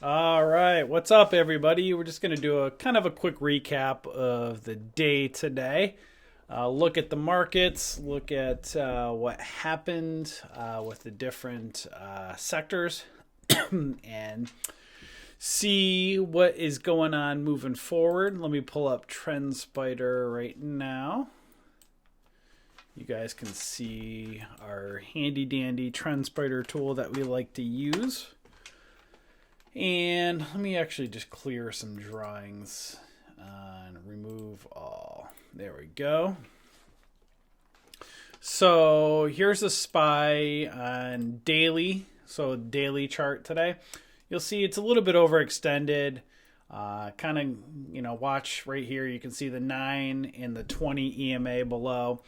All right, what's up, everybody? We're just going to do a kind of a quick recap of the day today. Look at the markets, look at what happened with the different sectors, and see what is going on moving forward. Let me pull up Trendspider right now. You guys can see our handy dandy Trendspider tool that we like to use. And let me actually just clear some drawings and remove all. There we go. So here's a SPY on daily. So daily chart today. You'll see it's a little bit overextended. Kind of, watch right here. You can see the 9 and the 20 EMA below.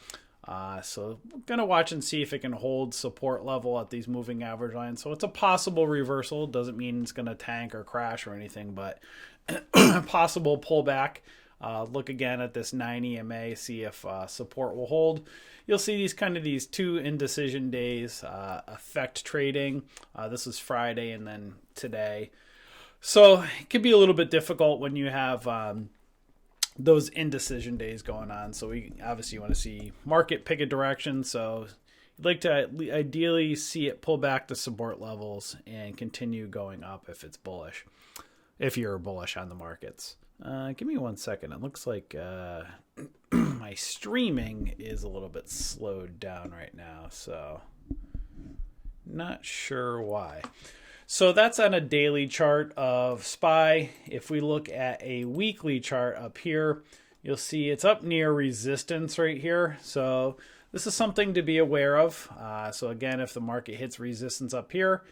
So we're going to watch and see if it can hold support level at these moving average lines. So it's a possible reversal. Doesn't mean it's going to tank or crash or anything, but possible pullback. Look again at this 9 EMA, see if support will hold. You'll see these two indecision days affect trading. This is Friday and then today. So it could be a little bit difficult when you have those indecision days going on. So we obviously want to see market pick a direction. So you'd like to ideally see it pull back to support levels and continue going up if it's bullish, if you're bullish on the markets. Give me 1 second. It looks like my streaming is a little bit slowed down right now, so not sure why. So that's on a daily chart of SPY. If we look at a weekly chart up here, you'll see it's up near resistance right here. So this is something to be aware of. So again, if the market hits resistance up here,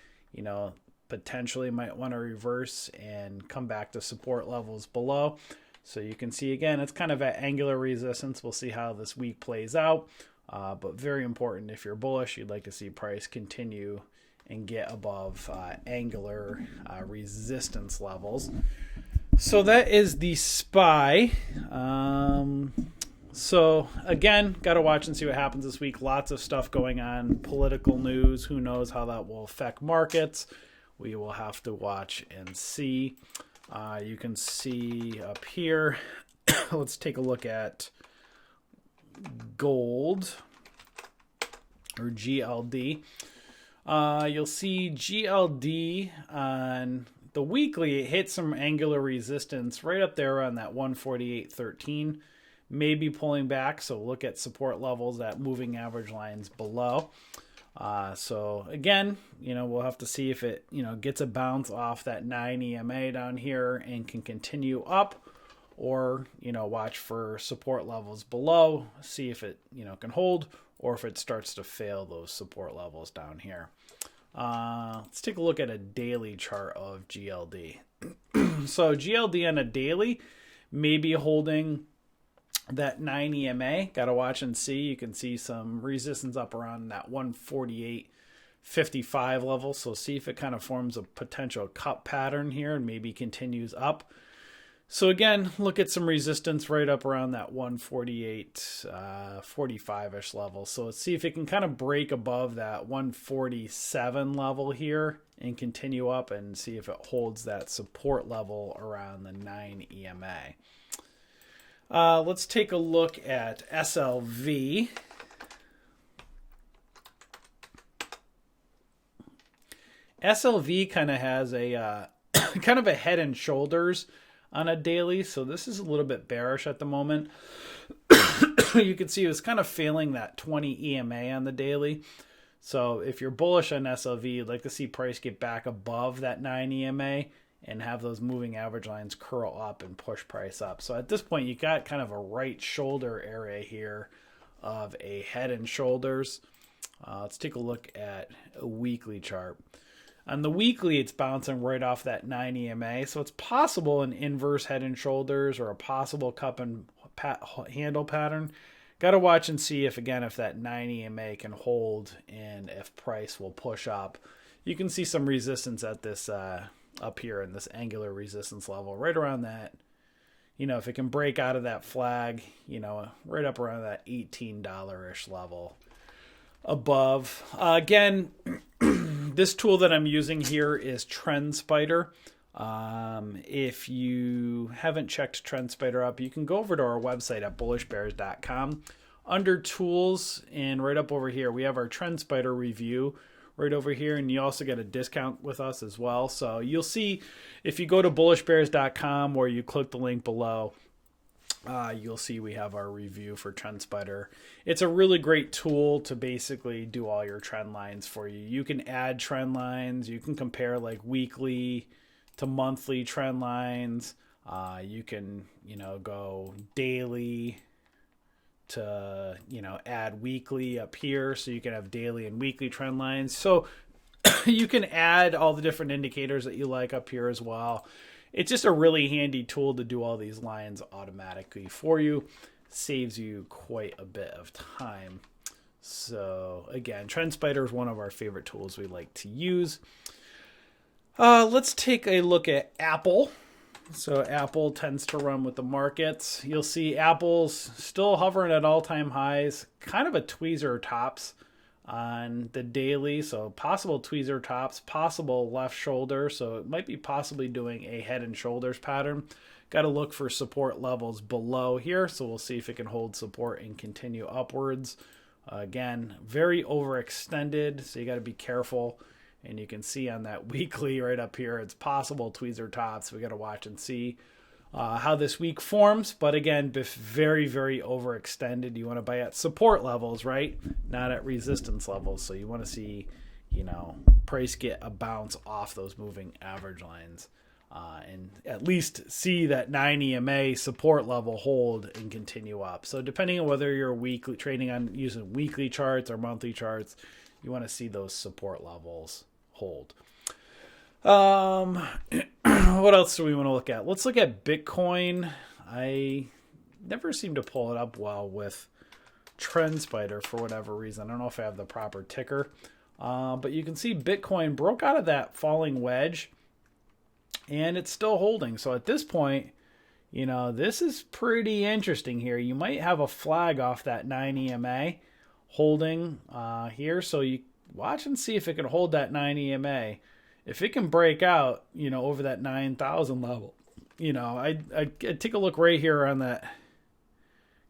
potentially might want to reverse and come back to support levels below. So you can see again, it's kind of at angular resistance. We'll see how this week plays out. But very important, if you're bullish, you'd like to see price continue and get above angular resistance levels. So that is the SPY. So again, got to watch and see what happens this week. Lots of stuff going on, political news. Who knows how that will affect markets? We will have to watch and see. You can see up here. Let's take a look at gold or GLD. You'll see GLD on the weekly, it hit some angular resistance right up there on that 148.13, maybe pulling back. So look at support levels at moving average lines below. So again, we'll have to see if it, gets a bounce off that 9 EMA down here and can continue up, or, watch for support levels below, see if it, can hold, or if it starts to fail those support levels down here. Let's take a look at a daily chart of GLD. So GLD on a daily may be holding that 9 EMA. Got to watch and see. You can see some resistance up around that 148.55 level. So see if it kind of forms a potential cup pattern here and maybe continues up. So again, look at some resistance right up around that 148.45-ish level. So let's see if it can kind of break above that 147 level here and continue up, and see if it holds that support level around the 9 EMA. Let's take a look at SLV. SLV kind of has a kind of a head and shoulders on a daily, so this is a little bit bearish at the moment. You can see it's kind of failing that 20 EMA on the daily. So if you're bullish on SLV, you'd like to see price get back above that 9 EMA and have those moving average lines curl up and push price up. So at this point, you got kind of a right shoulder area here of a head and shoulders. Let's take a look at a weekly chart. On the weekly, it's bouncing right off that 9 EMA, so it's possible an inverse head and shoulders or a possible cup and handle pattern. Got to watch and see if that 9 EMA can hold and if price will push up. You can see some resistance at this up here in this angular resistance level, right around that. If it can break out of that flag, right up around that $18-ish level. Above. Again, this tool that I'm using here is Trendspider. If you haven't checked Trendspider up, you can go over to our website at bullishbears.com. Under tools, and right up over here, we have our Trendspider review right over here, and you also get a discount with us as well. So you'll see if you go to bullishbears.com or you click the link below, you'll see we have our review for Trendspider. It's a really great tool to basically do all your trend lines for you. You can add trend lines. You can compare like weekly to monthly trend lines. You can, go daily to, add weekly up here. So you can have daily and weekly trend lines. So you can add all the different indicators that you like up here as well. It's just a really handy tool to do all these lines automatically for you. Saves you quite a bit of time. So again, Trendspider is one of our favorite tools we like to use. Let's take a look at Apple. So Apple tends to run with the markets. You'll see Apple's still hovering at all-time highs, kind of a tweezer tops on the daily. So possible tweezer tops, possible left shoulder. So it might be possibly doing a head and shoulders pattern. Got to look for support levels below here. So we'll see if it can hold support and continue upwards. Again, very overextended. So you got to be careful. And you can see on that weekly right up here, it's possible tweezer tops. We got to watch and see how this week forms. But again, very, very overextended. You want to buy at support levels, right? Not at resistance levels. So you want to see, price get a bounce off those moving average lines. And at least see that 9 EMA support level hold and continue up. So depending on whether you're weekly trading on using weekly charts or monthly charts, you want to see those support levels hold. What else do we want to look at? Let's look at Bitcoin. I never seem to pull it up well with Trendspider for whatever reason. I don't know if I have the proper ticker. But you can see Bitcoin broke out of that falling wedge and it's still holding. So at this point, this is pretty interesting here. You might have a flag off that 9 EMA holding here. So you watch and see if it can hold that 9 EMA. If it can break out, over that 9,000 level, I'd take a look right here on that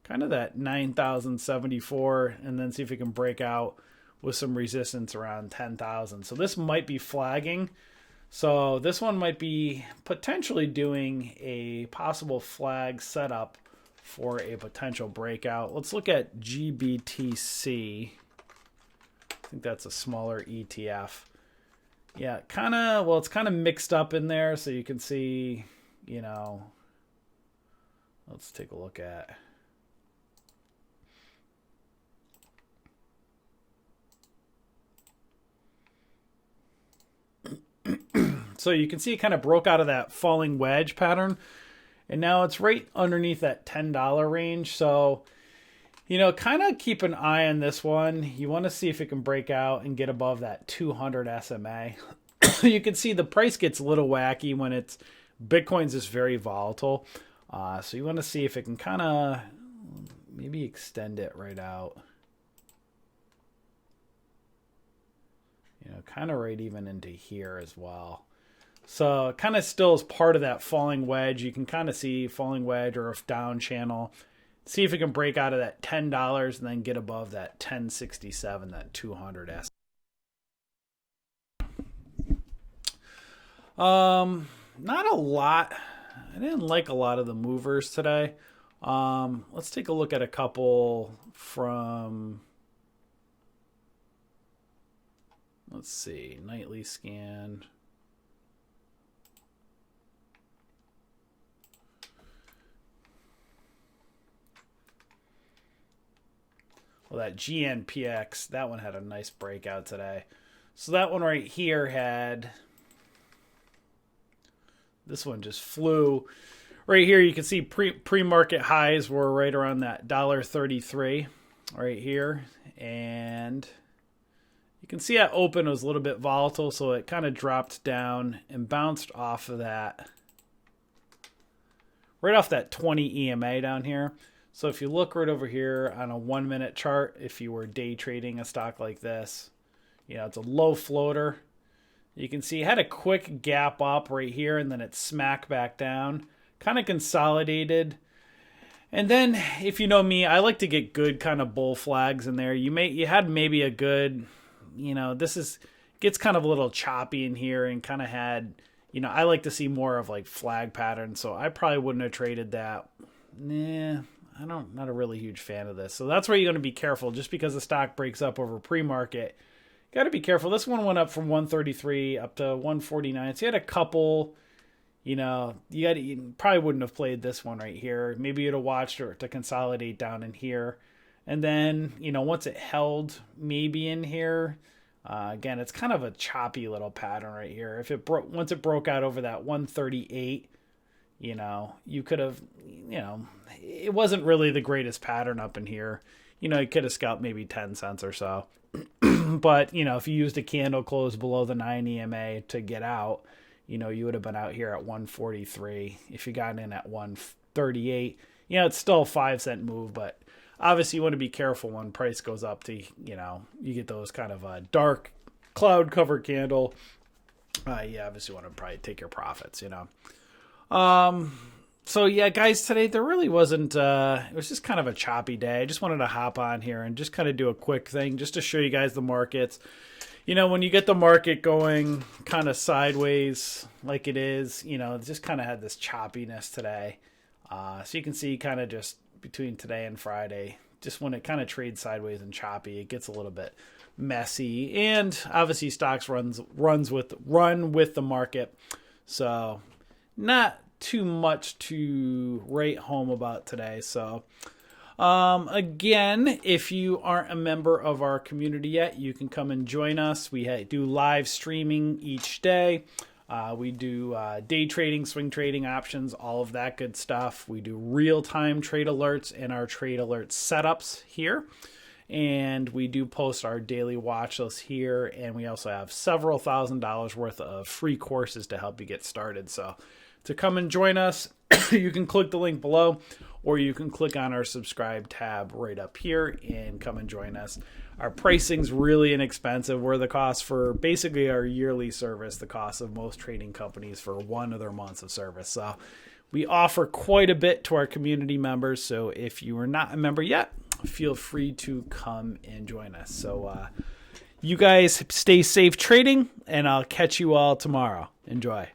kind of that 9,074 and then see if it can break out with some resistance around 10,000. So this might be flagging. So this one might be potentially doing a possible flag setup for a potential breakout. Let's look at GBTC. I think that's a smaller ETF. Yeah, it's kind of mixed up in there. So you can see, let's take a look at. So you can see it kind of broke out of that falling wedge pattern. And now it's right underneath that $10 range. So, kind of keep an eye on this one. You want to see if it can break out and get above that 200 SMA. You can see the price gets a little wacky when Bitcoin's just very volatile. So you want to see if it can kind of maybe extend it right out. Kind of right even into here as well. So it kind of still is part of that falling wedge. You can kind of see falling wedge or a down channel. See if it can break out of that $10 and then get above that 1067, that 200 S. Not a lot. I didn't like a lot of the movers today. Let's take a look at a couple from, let's see, nightly scan. Well, that GNPX, that one had a nice breakout today. So that one right here had, this one just flew. Right here you can see pre-market highs were right around that $1.33 right here. And you can see at open it was a little bit volatile, so it kind of dropped down and bounced off of that, right off that 20 EMA down here. So if you look right over here on a 1 minute chart, if you were day trading a stock like this, it's a low floater. You can see it had a quick gap up right here, and then it smacked back down, kind of consolidated. And then, if you know me, I like to get good kind of bull flags in there. You had maybe a good, gets kind of a little choppy in here, and kind of had, I like to see more of like flag patterns, so I probably wouldn't have traded that. Nah, not a really huge fan of this. So that's where you're going to be careful. Just because the stock breaks up over pre-market, got to be careful. This one went up from 133 up to 149. So you had a couple. You probably wouldn't have played this one right here. Maybe you'd have watched it to consolidate down in here. And then, once it held maybe in here, again, it's kind of a choppy little pattern right here. Once it broke out over that 138, you could have, it wasn't really the greatest pattern up in here. You could have scalped maybe 10 cents or so. But, if you used a candle close below the 9 EMA to get out, you would have been out here at 143. If you got in at 138, it's still a 5-cent move, but obviously you want to be careful when price goes up to, you get those kind of a dark cloud cover candle. You obviously want to probably take your profits, So yeah, guys, today there really wasn't, it was just kind of a choppy day. I just wanted to hop on here and just kind of do a quick thing just to show you guys the markets. When you get the market going kind of sideways like it is, it just kind of had this choppiness today. So you can see kind of just between today and Friday, just when it kind of trades sideways and choppy, it gets a little bit messy. And obviously stocks run with the market. So not too much to write home about today. So again, if you aren't a member of our community yet, you can come and join us. We do live streaming each day. We do day trading, swing trading options, all of that good stuff. We do real-time trade alerts and our trade alert setups here. And we do post our daily watch list here. And we also have several $1,000s worth of free courses to help you get started. So to come and join us, you can click the link below, or you can click on our subscribe tab right up here and come and join us. Our pricing's really inexpensive. We're the cost for basically our yearly service, the cost of most trading companies for one of their months of service. So we offer quite a bit to our community members. So if you are not a member yet, feel free to come and join us. So you guys stay safe trading, and I'll catch you all tomorrow. Enjoy.